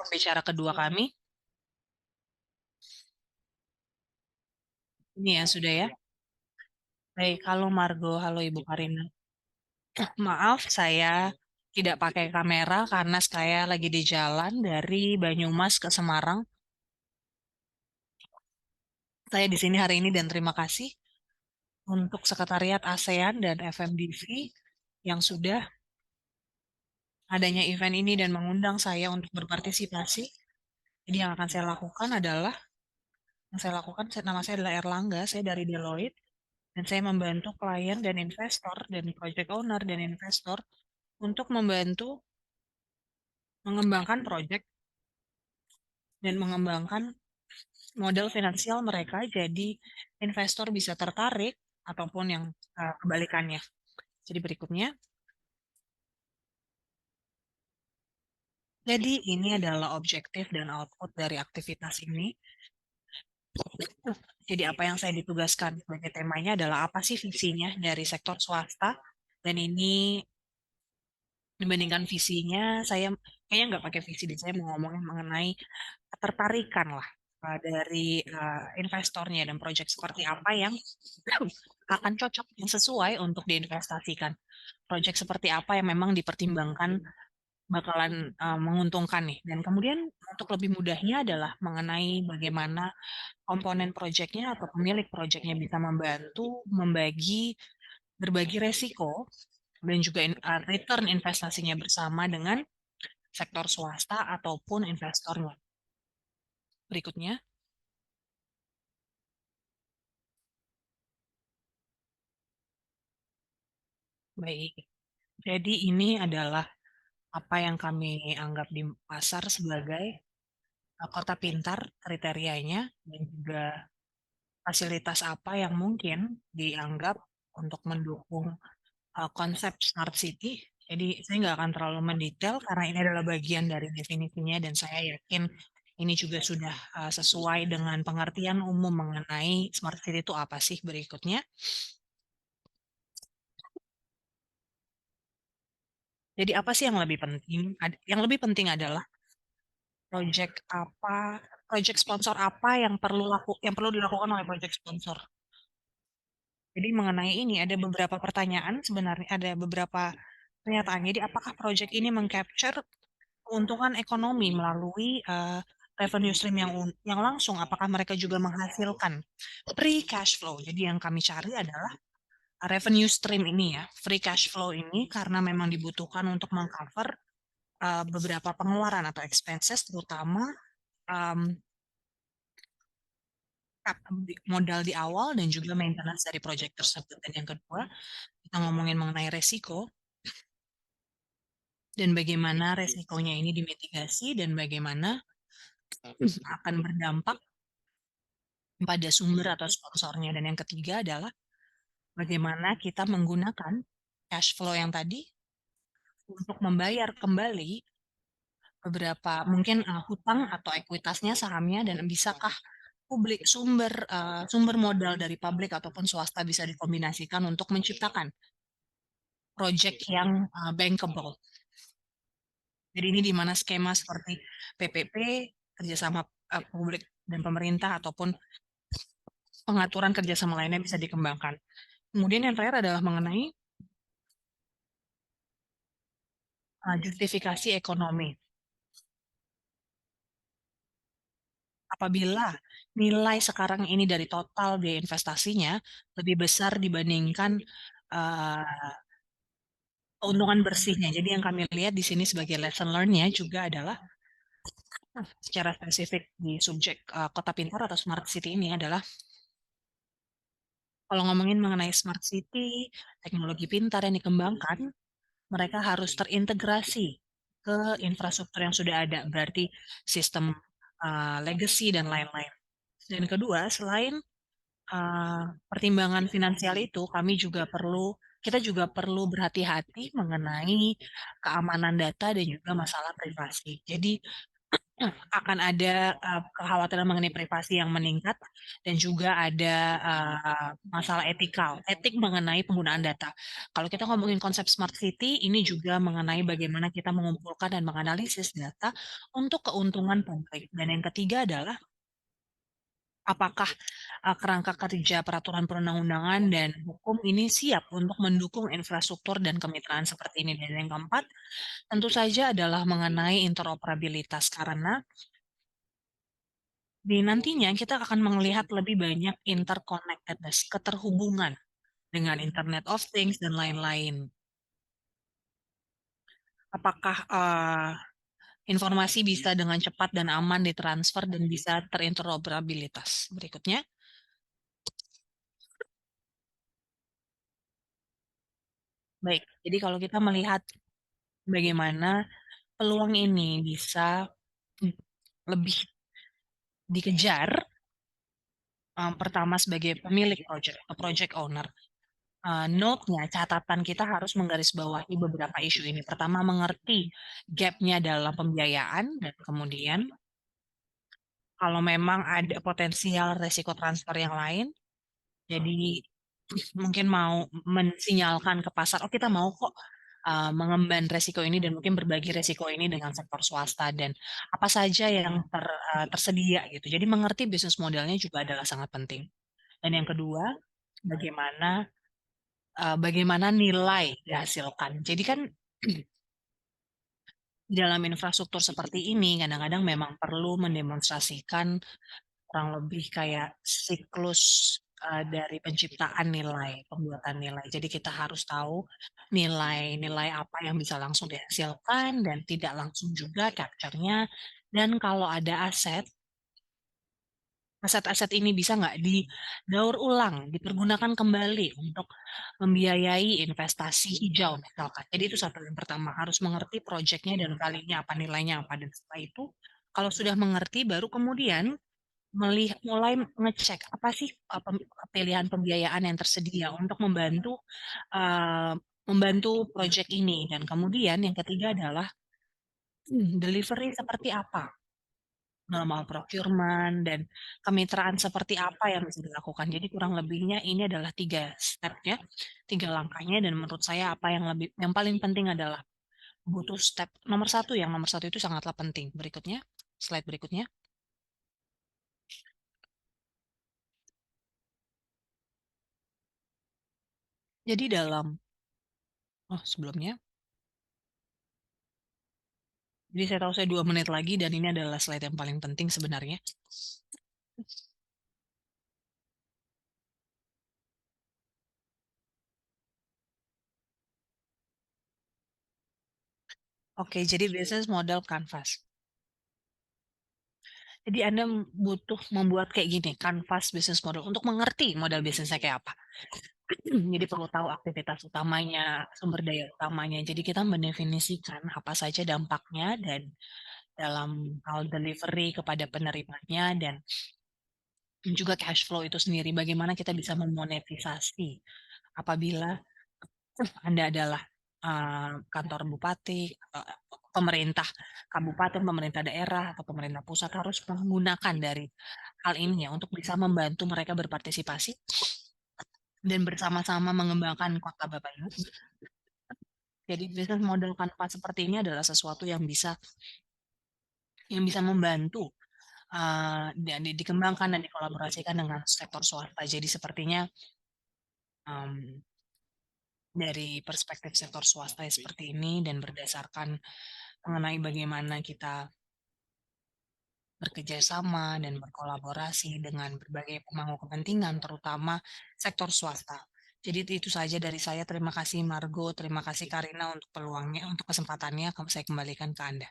pembicara kedua kami. Ini ya, sudah ya. Baik, halo Margo, halo Ibu Karina. Maaf, saya tidak pakai kamera karena saya lagi di jalan dari Banyumas ke Semarang. Saya di sini hari ini dan terima kasih untuk Sekretariat ASEAN dan FMDV yang sudah adanya event ini dan mengundang saya untuk berpartisipasi. Jadi yang akan saya lakukan adalah, nama saya adalah Erlangga, saya dari Deloitte, dan saya membantu klien dan investor, dan project owner dan investor untuk membantu mengembangkan project dan mengembangkan modal finansial mereka jadi investor bisa tertarik ataupun yang kebalikannya. Jadi berikutnya, jadi ini adalah objektif dan output dari aktivitas ini. Jadi apa yang saya ditugaskan sebagai temanya adalah apa sih visinya dari sektor swasta, dan ini dibandingkan visinya, saya kayaknya nggak pakai visi, dan saya mau ngomongin mengenai ketertarikan lah dari investornya dan proyek seperti apa yang akan cocok yang sesuai untuk diinvestasikan. Proyek seperti apa yang memang dipertimbangkan bakalan menguntungkan nih. Dan kemudian untuk lebih mudahnya adalah mengenai bagaimana komponen proyeknya atau pemilik proyeknya bisa membantu berbagi resiko dan juga return investasinya bersama dengan sektor swasta ataupun investornya. Berikutnya, baik. Jadi ini adalah apa yang kami anggap di pasar sebagai kota pintar kriterianya, dan juga fasilitas apa yang mungkin dianggap untuk mendukung konsep smart city. Jadi saya nggak akan terlalu mendetail karena ini adalah bagian dari definisinya, dan saya yakin ini juga sudah sesuai dengan pengertian umum mengenai smart city itu apa sih. Berikutnya, jadi apa sih yang lebih penting? Yang lebih penting adalah project apa, project sponsor apa yang perlu dilakukan oleh project sponsor. Jadi mengenai ini ada beberapa pertanyaan, sebenarnya ada beberapa pernyataan. Jadi apakah project ini mengcapture keuntungan ekonomi melalui revenue stream yang langsung? Apakah mereka juga menghasilkan free cash flow? Jadi yang kami cari adalah revenue stream ini ya, free cash flow ini, karena memang dibutuhkan untuk mengcover beberapa pengeluaran atau expenses, terutama um, modal di awal dan juga maintenance dari project tersebut. Dan yang kedua, kita ngomongin mengenai resiko dan bagaimana resikonya ini dimitigasi dan bagaimana akan berdampak pada sumber atau sponsornya. Dan yang ketiga adalah bagaimana kita menggunakan cash flow yang tadi untuk membayar kembali beberapa mungkin hutang atau ekuitasnya, sahamnya, dan bisakah sumber modal dari publik ataupun swasta bisa dikombinasikan untuk menciptakan project yang bankable. Jadi ini di mana skema seperti PPP, kerjasama publik dan pemerintah, ataupun pengaturan kerjasama lainnya bisa dikembangkan. Kemudian yang terakhir adalah mengenai justifikasi ekonomi. Apabila nilai sekarang ini dari total biaya investasinya lebih besar dibandingkan uh, keuntungan bersihnya. Jadi yang kami lihat di sini sebagai lesson learn-nya juga adalah secara spesifik di subjek kota pintar atau smart city ini adalah, kalau ngomongin mengenai smart city, teknologi pintar yang dikembangkan, mereka harus terintegrasi ke infrastruktur yang sudah ada, berarti sistem legacy dan lain-lain. Dan kedua, selain pertimbangan finansial itu, kita juga perlu berhati-hati mengenai keamanan data dan juga masalah privasi. Jadi akan ada, kekhawatiran mengenai privasi yang meningkat dan juga ada, masalah etik mengenai penggunaan data. Kalau kita ngomongin konsep smart city, ini juga mengenai bagaimana kita mengumpulkan dan menganalisis data untuk keuntungan publik. Dan yang ketiga adalah apakah, kerangka kerja peraturan perundang-undangan dan hukum ini siap untuk mendukung infrastruktur dan kemitraan seperti ini. Dan yang keempat, tentu saja adalah mengenai interoperabilitas karena di nantinya kita akan melihat lebih banyak interconnectedness, keterhubungan dengan Internet of Things dan lain-lain. Apakah, informasi bisa dengan cepat dan aman ditransfer dan bisa terinteroperabilitas? Berikutnya, baik. Jadi kalau kita melihat bagaimana peluang ini bisa, mmm, lebih dikejar, pertama sebagai pemilik project atau project owner. Note-nya, catatan kita harus menggarisbawahi beberapa isu ini. Pertama, mengerti gap-nya dalam pembiayaan dan kemudian kalau memang ada potensial resiko transfer yang lain, jadi mungkin mau mensinyalkan ke pasar, "Oh, kita mau kok, mengemban resiko ini dan mungkin berbagi resiko ini dengan sektor swasta dan apa saja yang tersedia," gitu. Jadi mengerti bisnis modelnya juga adalah sangat penting. Dan yang kedua, bagaimana bagaimana nilai dihasilkan. Jadi kan di dalam infrastruktur seperti ini kadang-kadang memang perlu mendemonstrasikan kurang lebih kayak siklus, dari penciptaan nilai, pembuatan nilai. Jadi kita harus tahu nilai-nilai apa yang bisa langsung dihasilkan dan tidak langsung juga capture-nya, dan kalau ada aset, aset-aset ini bisa nggak didaur ulang, dipergunakan kembali untuk membiayai investasi hijau misalkan. Jadi itu satu yang pertama, harus mengerti projeknya dan value-nya apa, nilainya apa, dan setelah itu kalau sudah mengerti baru kemudian mulai ngecek apa sih, pilihan pembiayaan yang tersedia untuk membantu project ini dan kemudian yang ketiga adalah, delivery seperti apa. Dalam hal procurement dan kemitraan seperti apa yang bisa dilakukan. Jadi kurang lebihnya ini adalah 3 step-nya, 3 langkahnya dan menurut saya apa yang paling penting adalah butuh step nomor satu itu sangatlah penting. Berikutnya, slide berikutnya. Jadi sebelumnya, jadi saya tahu saya 2 menit lagi dan ini adalah slide yang paling penting sebenarnya. Oke, jadi business model Canvas. Jadi Anda butuh membuat kayak gini, Canvas business model untuk mengerti model bisnisnya kayak apa. Jadi perlu tahu aktivitas utamanya, sumber daya utamanya. Jadi kita mendefinisikan apa saja dampaknya dan dalam hal delivery kepada penerimanya dan juga cash flow itu sendiri, bagaimana kita bisa memonetisasi apabila Anda adalah, kantor bupati, pemerintah kabupaten, pemerintah daerah, atau pemerintah pusat harus menggunakan dari hal ini ya untuk bisa membantu mereka berpartisipasi dan bersama-sama mengembangkan kota Babayu. Jadi bisnis model Canva seperti ini adalah sesuatu yang bisa membantu, dan dikembangkan dan dikolaborasikan dengan sektor swasta. Jadi sepertinya, mmm, dari perspektif sektor swasta ya seperti ini dan berdasarkan mengenai bagaimana kita bekerja sama dan berkolaborasi dengan berbagai pemangku kepentingan, terutama sektor swasta. Jadi itu saja dari saya. Terima kasih Margo, terima kasih Karina untuk peluangnya, untuk kesempatannya. Saya kembalikan ke Anda.